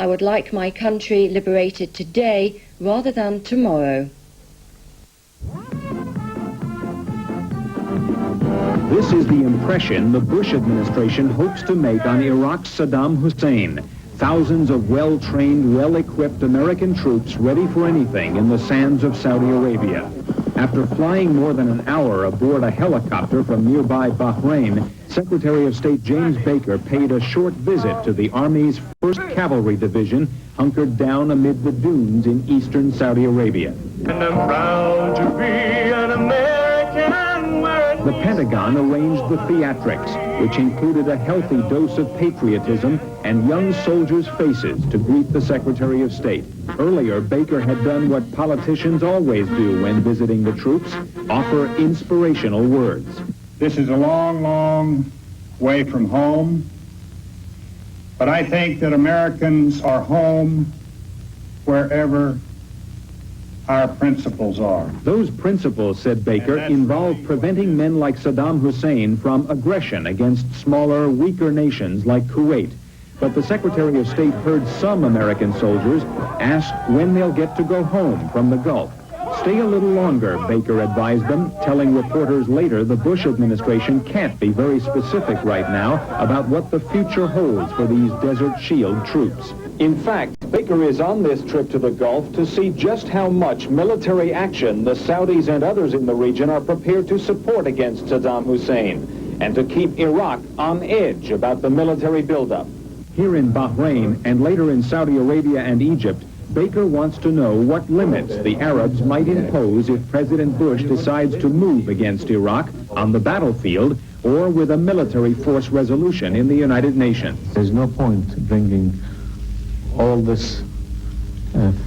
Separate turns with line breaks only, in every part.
I would like my country liberated today rather than tomorrow.
This is the impression the Bush administration hopes to make on Iraq's Saddam Hussein. Thousands of well-trained, well-equipped American troops ready for anything in the sands of Saudi Arabia. After flying more than an hour aboard a helicopter from nearby Bahrain, Secretary of State James Baker paid a short visit to the Army's 1st Cavalry Division, hunkered down amid the dunes in eastern Saudi Arabia.
And I'm proud to be an American.
The Pentagon arranged the theatrics, which included a healthy dose of patriotism and young soldiers' faces to greet the Secretary of State. Earlier, Baker had done what politicians always do when visiting the troops, offer inspirational words.
This is a long, long way from home, but I think that Americans are home wherever our principles are.
Those principles, said Baker, involve preventing men like Saddam Hussein from aggression against smaller, weaker nations like Kuwait. But the Secretary of State heard some American soldiers ask when they'll get to go home from the Gulf. Stay a little longer, Baker advised them, telling reporters later the Bush administration can't be very specific right now about what the future holds for these Desert Shield troops. In fact, Baker is on this trip to the Gulf to see just how much military action the Saudis and others in the region are prepared to support against Saddam Hussein, and to keep Iraq on edge about the military buildup. Here in Bahrain and later in Saudi Arabia and Egypt, Baker wants to know what limits the Arabs might impose if President Bush decides to move against Iraq on the battlefield or with a military force resolution in the United Nations.
There's no point bringing all this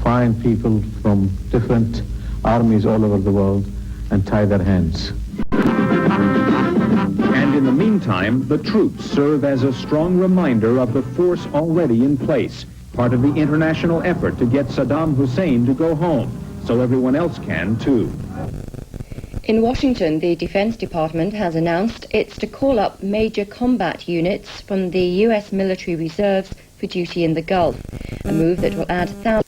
fine people from different armies all over the world and tie their hands.
And in the meantime, the troops serve as a strong reminder of the force already in place, part of the international effort to get Saddam Hussein to go home, so everyone else can too.
In Washington, the Defense Department has announced it's to call up major combat units from the U.S. military reserves for duty in the Gulf, a move that will add thousands